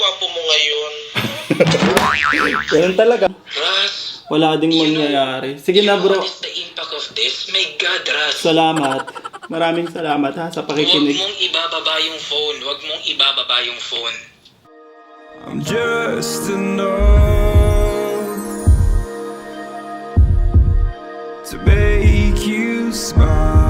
gwapo mo ngayon. Ganun talaga. Ras, Wala ding mangyayari. Sige na bro. what is the impact of this? My God, Ras. Salamat. Maraming salamat ha sa Huwag pakikinig. mong ibababa yung phone. Huwag mong ibababa yung phone. I'm just a number to make you smile.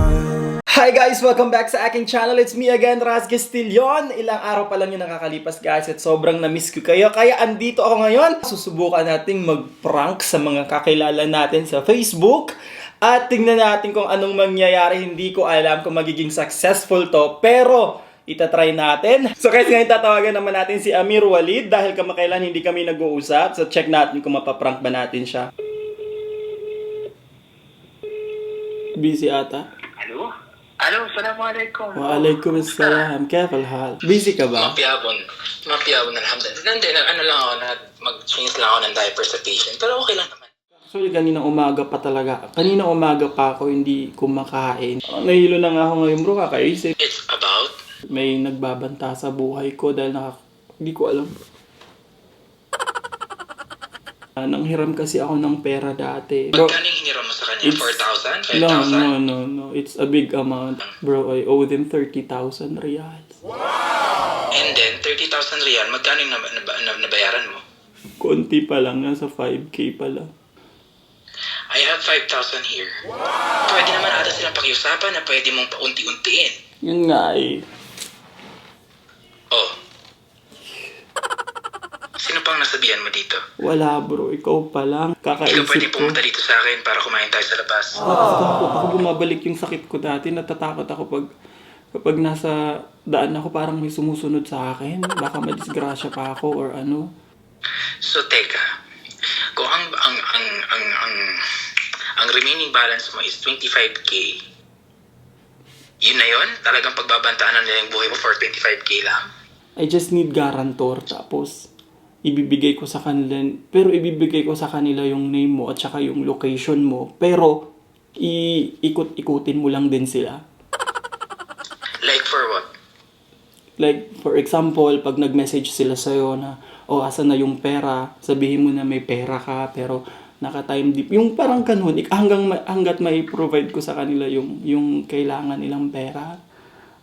Hi guys! Welcome back sa aking channel. It's me again, Raz Castillon. Ilang araw pa lang yung nakakalipas guys at sobrang na-miss ko kayo. Kaya andito ako ngayon. Susubukan nating mag-prank sa mga kakilala natin sa Facebook. At tingnan natin kung anong mangyayari. Hindi ko alam kung magiging successful to. Pero itatry natin. So guys, ngayon tatawagan naman natin si Amir Walid. Dahil kamakailan hindi kami nag-uusap. So check natin kung mapaprank ba natin siya. Busy ata. Hello? Hello, assalamualaikum. Waalaikumsalam. Careful hal. Busy ka ba? Mapiyabon, alhamdulillah. Hindi, ano lang ako, mag-change lang ako ng diaper sa patient. Pero okay lang naman. Actually, kaninang umaga pa talaga. Kaninang umaga pa ako hindi kumakain. Nahilo na nga ako ngayon bro, kakaisip. It's about? May nagbabanta sa buhay ko dahil hindi ko alam. Nanghiram kasi ako ng pera dati. Bro, Magkano yung hiniram mo sa kanya? 4,000? 5,000? no. It's a big amount. Bro, I owe them 30,000 reals. And then, 30,000 real, magkano yung nabayaran mo? Konti pa lang, nasa 5K pa lang. I have 5,000 here. Pwede naman ata silang pakiusapan na pwede mong paunti-untiin. Yun nga eh. Oh. Sino pang nasabihan mo dito? Wala bro, ikaw pa lang. Hindi ka pwede Kakaisip ko. pumunta dito sa akin para kumain tayo sa labas. Ako bumabalik yung sakit ko dati. Natatakot ako kapag nasa daan ako parang may sumusunod sa akin. Baka madisgrasya pa ako or ano. So, teka. Kung ang remaining balance mo is 25k, yun na yun? Talagang pagbabantaan na nila yung buhay mo for 25k lang? I just need guarantor. Tapos, ibibigay ko sa kanila. Pero ibibigay ko sa kanila yung name mo at saka yung location mo. Pero, iikot-ikutin mo lang din sila. Like for what? Like, for example, pag nag-message sila sa'yo na, asan na yung pera? Sabihin mo na may pera ka, pero naka-time dip. Yung parang ganun, hanggat may provide ko sa kanila yung kailangan nilang pera.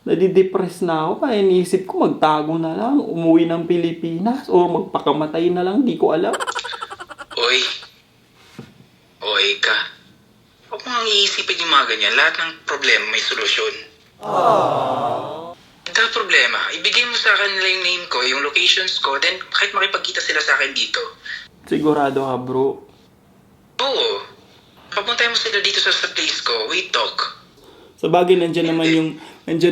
Nadidepress na ako. Kaya iniisip ko, magtago na lang, umuwi ng Pilipinas, o magpakamatay na lang, di ko alam. Oy ka. Huwag mo ang iisipin yung mga ganyan. Lahat ng problema may solusyon. Ito problema. Ibigay mo sa akin nila yung name ko, yung locations ko, then kahit makipagkita sila sa akin dito. Sigurado ka, bro. Oo. Papuntahin mo sila dito sa place ko. We talk. Sa bagay, nandiyan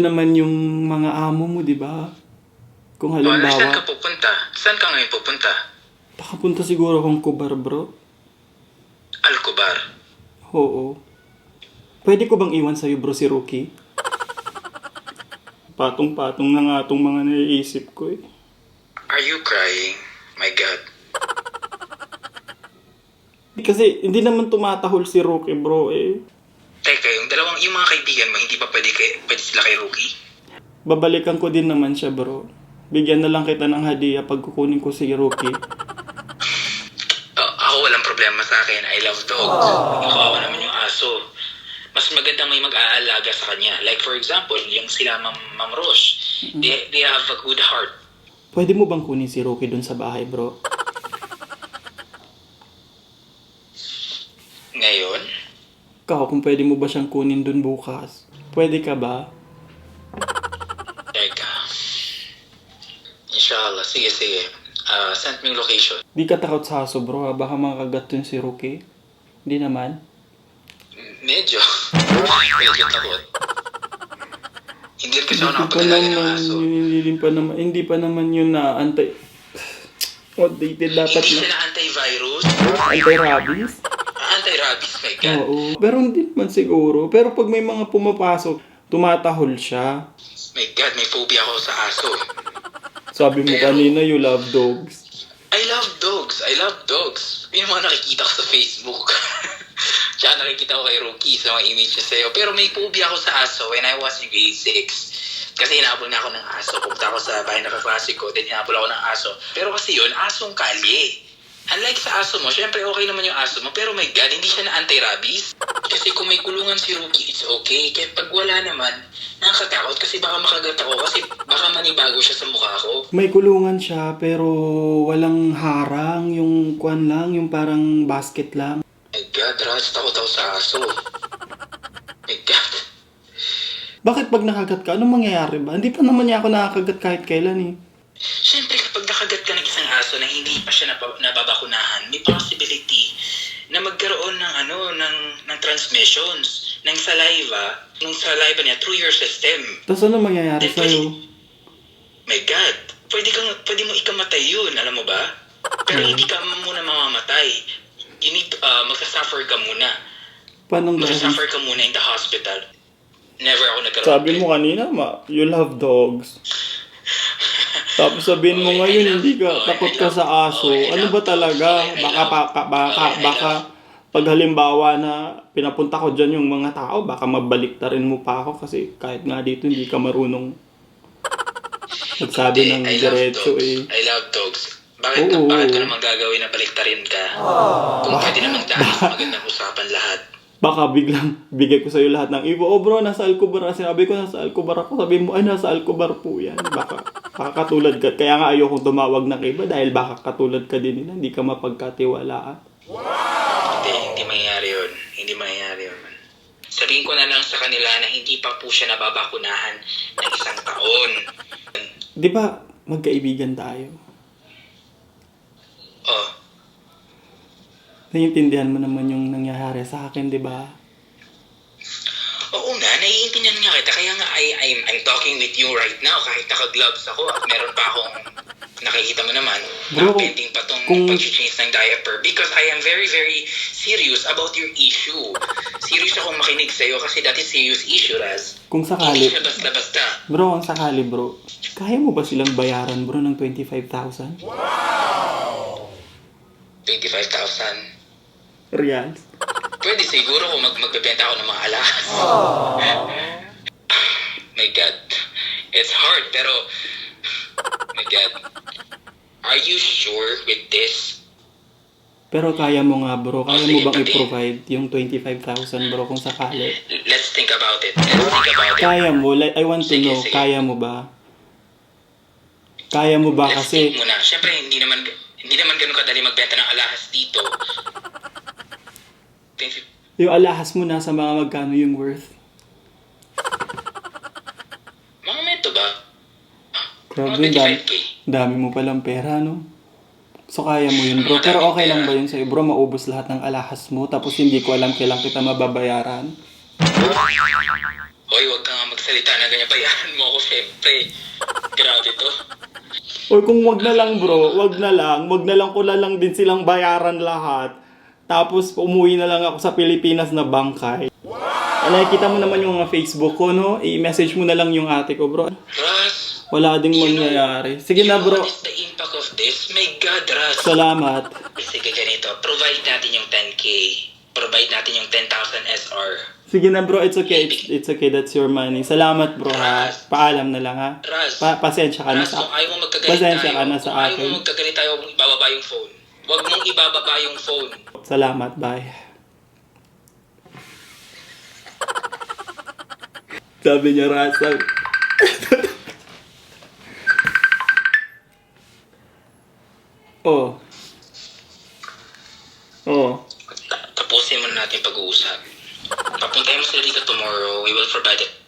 naman yung mga amo mo, di ba? Kung Saan ka halimbawa, pupunta? Saan ka ngayon pupunta? nakapunta siguro akong Kubar, bro. Alcobar. Oo. Pwede ko bang iwan sa'yo, bro, si Rookie? Patong-patong na nga itong mga naiisip ko eh. Are you crying? My God. Kasi hindi naman tumatahol si Rookie, bro eh. Teka, yung mga kaibigan mo, hindi ba pwede sila kay Rookie? Babalikan ko din naman siya, bro. Bigyan na lang kita ng hadiah pag kukunin ko si Rookie. Ako walang problema sa akin. I love dogs. Kawawa naman yung aso. Mas maganda may mag-aalaga sa kanya. Like for example, yung sila Ma'am Roche. They have a good heart. Pwede mo bang kunin si Rookie dun sa bahay, bro? Ngayon? Kung pwede mo ba siyang kunin dun bukas? Pwede ka ba? Teka. Inshallah. Sige. Send me yung location. Di ka takot sa aso, bro, ha? Baka makagat dun si Rookie. Hindi naman. Medyo takot. Hindi rin kasi ako nakapag-alaga ng aso. Hindi pa naman yun na outdated dapat Hindi na. sila antivirus. Anti-rabies? Anti-rabies, my God. Oo. Pero hindi naman siguro. Pero pag may mga pumapasok, tumatahol siya. My God, may phobia ako sa aso. Sabi mo kanina, you love dogs. I love dogs. Yung mga nakikita ko sa Facebook. Tsaka nakikita ko kay Rookie sa mga images sa'yo. Pero may phobia ako sa aso when I was in grade 6. Kasi hinabol na ako ng aso. Pumunta ako sa bahay na kaklase ko, then hinabol ako ng aso. Pero kasi yun, asong kalye. Unlike sa aso mo, syempre okay naman yung aso mo, pero my God, hindi siya na anti-rabies. Kasi kung may kulungan si Rookie, it's okay. Kaya pag wala naman, nakakatakot kasi baka makagat ako kasi baka manibago siya sa mukha ko. May kulungan siya, pero walang harang. Yung kwan lang, yung parang basket lang. My God, Raz, takot ako sa aso. My God. Bakit pag nakagat ka, anong mangyayari ba? Hindi pa naman niya ako nakakagat kahit kailan eh. Siyempre, kapag nakagat ka ng isang aso na hindi pa siya nababakunahan, may possibility na magkaroon ng transmissions ng saliva niya through your system. Tapos ano mangyayari Then, sa'yo? My God, pwede mo ikamatay yun, alam mo ba? Pero hindi ka muna mamamatay. You need, magsasuffer ka muna. Paano Magsasuffer ka muna in the hospital. Never ako nagkaroon. Sabi mo kanina, you love dogs. Tapos sabihin mo ngayon, hindi ka, takot ka sa aso. Ano ba talaga? Baka pag halimbawa na pinapunta ko dyan yung mga tao, baka mabaliktarin mo pa ako kasi kahit nga dito hindi ka marunong magsabi ng diretso eh. I love dogs. Bakit ko naman gagawin na baliktarin ka? Kung pwede naman dahil sa magandang usapan lahat. Baka biglang bigay ko sa'yo lahat ng ibo. Oh bro, nasa Alcobar. Sinabi ko nasa Alcobar ako. Sabi mo, ay nasa Alcobar po yan. Baka katulad ka. Kaya nga ayokong tumawag ng iba dahil baka katulad ka din nila. Hindi ka mapagkatiwalaan. Hindi mangyayari yun. Hindi mangyayari yun. Sabihin ko na lang sa kanila na hindi pa po siya nababakunahan ng isang taon. Di ba magkaibigan tayo? Oh. Naiintindihan mo naman yung nangyayari sa akin, di ba? Oo nga, naiintindihan nga kita. Kaya nga, I'm talking with you right now kahit naka-gloves ako at meron pa akong nakikita mo naman, Bro, pending pa tong kung- pag-change ng diaper because I am very, very serious about your issue. Serious akong makinig sa'yo kasi that is serious issue, Raz. Kung Hindi sakali, siya basta-basta. bro, ang sakali bro, kaya mo ba silang bayaran bro ng 25,000? 25,000. Reals? Pwede siguro kung magbebenta ako ng mga alahas. My God. It's hard, pero... My God. Are you sure with this? Pero kaya mo nga bro, kaya mo Sige, bang pati. i-provide yung 25,000 bro kung sakali? Let's think about it. Let's think about it. Kaya mo, like, I want to Sige, know, sige. kaya mo ba? Kaya mo ba Let's kasi, think muna. Siyempre, hindi naman ganun kadali magbenta ng alahas dito. 20 yung alahas mo nasa mga magkano yung worth? Mga meto ba? Grabe, Mga 25K. dami mo palang pera, no? So kaya mo yun bro, pero okay lang ba yun sa'yo bro, maubos lahat ng alahas mo, tapos hindi ko alam kailan kita mababayaran? Hoy, huwag ka nga magsalita na ganyan. Bayaran mo ako, syempre. Grabe to. O kung wag na lang bro, wag na lang ko na lang din silang bayaran lahat. Tapos umuwi na lang ako sa Pilipinas na bangkay. Nakikita mo naman yung mga Facebook ko, no? I-message mo na lang yung ate ko, bro. Raz, Wala ding mangyayari. Sige na, bro. what is the impact of this? My God, Raz. Salamat. Sige, ganito. Provide natin yung 10K. Provide natin yung 10,000 SR. Sige na, bro. It's okay. It's okay. That's your money. Salamat, bro, ha? Paalam na lang, ha? Raz, Pasensya ka na Raz, sa... kung ayaw mo magkagalit Pasensya tayo, ka na sa kung ayaw akin. mo magkagalit tayo, huwag mong ibababa yung phone. Huwag mong ibababa yung phone. Salamat. Bye. Sabi niya, Rasa. Oh. Tapusin muna natin pag-uusap. Papuntahin mo sila dito tomorrow. We will provide it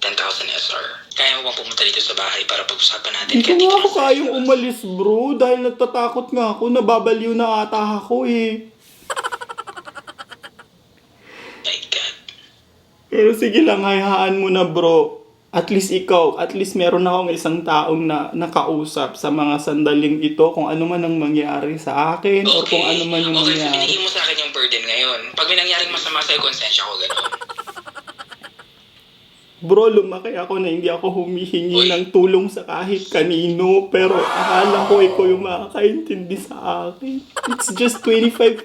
10,000 SR. Kaya mo bang pumunta dito sa bahay para pag-usapan natin? Hindi ko nga ako kayang umalis, bro. Dahil natatakot nga ako. Nababaliw na ata ako, eh. My God. Pero sige lang, hayaan mo na, bro. At least ikaw, at least meron akong isang taong na nakausap sa mga sandaling ito kung ano man ang mangyari sa akin or kung ano man yung Okay, so mangyari. binigay mo sa akin yung burden ngayon. Pag may nangyaring masama sa'yo, konsensya ko, gano'n. Bro, lumaki ako na hindi ako humihingi Uy. ng tulong sa kahit kanino. Pero akala ko ikaw yung makakaintindi sa akin. It's just 25,000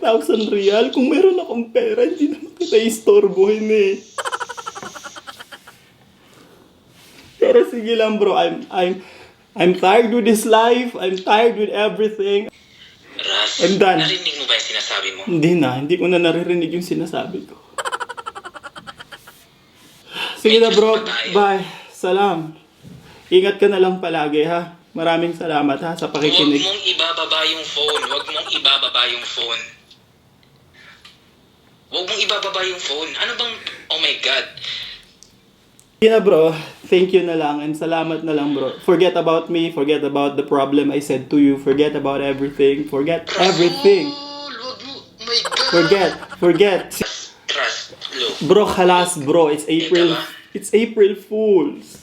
real. Kung meron akong pera, hindi naman kita istorbohin eh. Pero sige lang bro, I'm tired with this life. I'm tired with everything. Ras, I'm done. narinig mo ba yung sinasabi mo? Hindi ko na naririnig yung sinasabi ko. Sige na bro, bye. Salam. Ingat ka na lang palagi ha. Maraming salamat ha sa Huwag pakikinig. mong ibababa yung phone. Huwag mong ibababa yung phone. Huwag mong ibababa yung phone. Ano bang... Oh my God. Sige na bro, thank you na lang and salamat na lang bro. Forget about me, forget about the problem I said to you, forget about everything, forget everything. Huwag mo... Oh my God. Forget. Trust. Look. Bro, khalas bro, it's April Fools.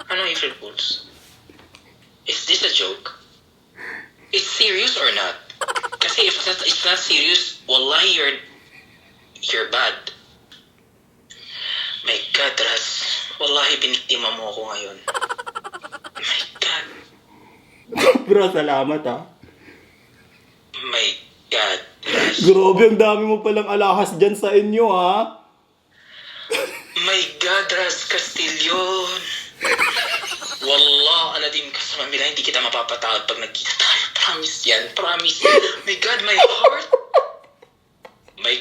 Ano April Fools? Is this a joke? It's serious or not? Kasi if it's not serious, wallahi you're bad. My God, Ras. Wallahi biniktima mo ako ngayon. My God. Bro, salamat ha. My God, Ras. Grabe, ang dami mo palang alahas dyan sa inyo ha. My God, Ras Castillon. Wallah, aladim ka sa mamila, hindi kita mapapatawad pag nagkita tayo. Promise yan, promise. My God, my heart. Oh my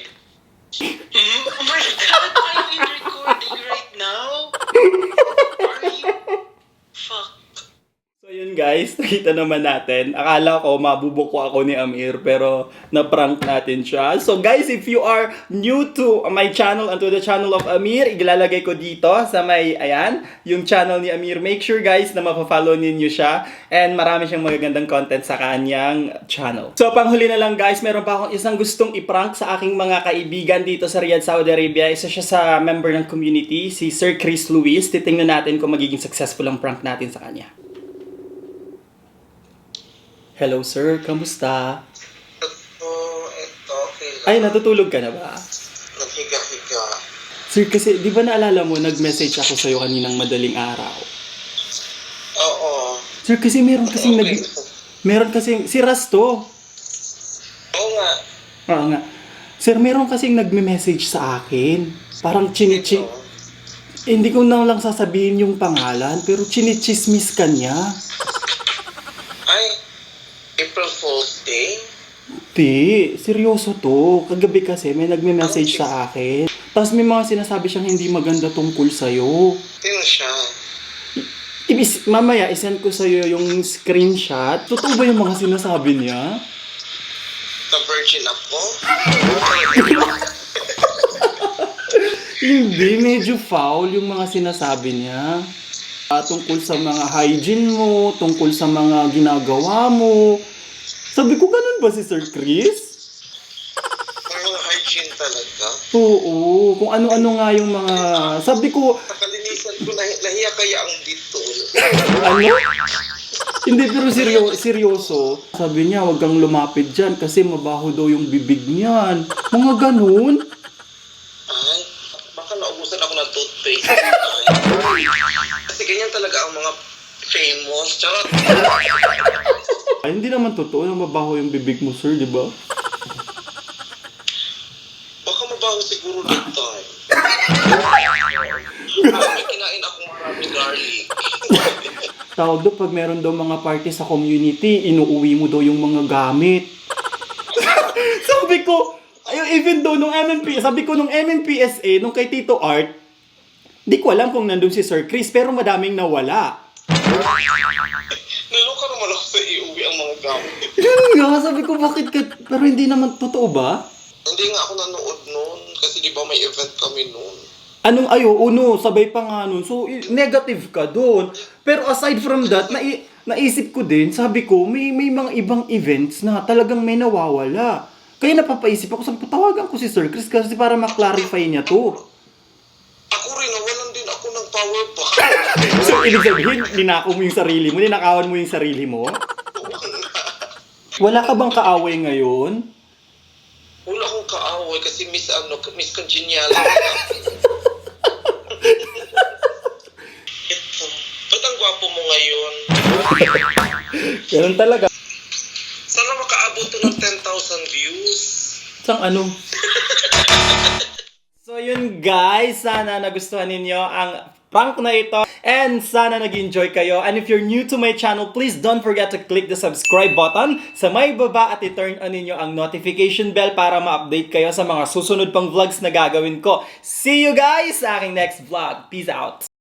God, are you recording right now? Are you? Fuck. So yun guys, nakita naman natin. Akala ko mabubuko ako ni Amir pero na-prank natin siya. So guys, if you are new to my channel and to the channel of Amir, ilalagay ko dito sa may, ayan, yung channel ni Amir. Make sure guys na mapafollow ninyo siya and marami siyang magagandang content sa kanyang channel. So panghuli na lang guys, meron pa akong isang gustong i-prank sa aking mga kaibigan dito sa Riyadh, Saudi Arabia. Isa siya sa member ng community, si Sir Chris Luis. Titingnan natin kung magiging successful ang prank natin sa kanya. Hello sir, kamusta? Ito, okay lang. Ay, natutulog ka na ba? Naghiga-higa. Sir, kasi di ba naalala mo, nag-message ako sa'yo kaninang madaling araw? Oo. Sir, kasi meron kasing Okay. meron kasing, si Rasto. Oo nga. Oo nga. Sir, meron kasing nagme-message sa akin. Parang chinichi. Ito. Hindi ko na lang sasabihin yung pangalan, pero chinichismis ka niya. Ay, April Fool's Day? Di, seryoso to. Kagabi kasi may nagme-message sa akin. Tapos may mga sinasabi siyang hindi maganda tungkol sa'yo. Sino siya? Mamaya, isend ko sa'yo yung screenshot. Totoo ba yung mga sinasabi niya? The virgin ako? Hindi, medyo foul yung mga sinasabi niya. Tungkol sa mga hygiene mo, tungkol sa mga ginagawa mo. Sabi ko, ganun ba si Sir Chris? Ang mga hygiene talaga. Oo, kung ano-ano nga yung mga... Sabi ko, Nakalinisan ko, nahiya kaya ang dito. ano? Hindi, pero seryoso. Sabi niya, wag kang lumapit dyan kasi mabaho daw yung bibig niyan. Mga ganun. Ay, baka naubusan ako ng toothpaste. Kasi ganyan talaga ang mga famous. Charot. Ay, hindi naman totoo na mabaho yung bibig mo, sir, di ba? Baka mabaho siguro that time. May kinain akong maraming garlic. Tawag daw, pag meron daw mga party sa community, inuuwi mo daw yung mga gamit. Sabi ko, even though nung MNPSA, nung kay Tito Art, di ko alam kung nandun si Sir Chris, pero madaming nawala. Naloka naman ako sa iuwi ang mga gamit. Yun nga, sabi ko, bakit ka, pero hindi naman totoo ba? Hindi nga ako nanood noon kasi di ba may event kami noon. Anong sabay pa nga nun. So, negative ka doon. Pero aside from that, naisip ko din, sabi ko, may mga ibang events na talagang may nawawala. Kaya napapaisip ako, sabi ko, tawagan ko si Sir Chris kasi para ma-clarify niya to. Ako rin, nawalan din ako ng power bank. So, ibig sabihin, ninakaw mo yung sarili mo, ninakawan mo yung sarili mo? Wala ka bang kaaway ngayon? Wala akong kaaway kasi Miss Congeniality. Ito. Ba't ang gwapo mo ngayon? Ganun talaga. Sana makaabot to ng 10,000 views. Sang ano? So yun guys, sana nagustuhan ninyo ang prank na ito. And sana nag-enjoy kayo. And if you're new to my channel, please don't forget to click the subscribe button sa may baba at i-turn on ninyo ang notification bell para ma-update kayo sa mga susunod pang vlogs na gagawin ko. See you guys sa aking next vlog. Peace out!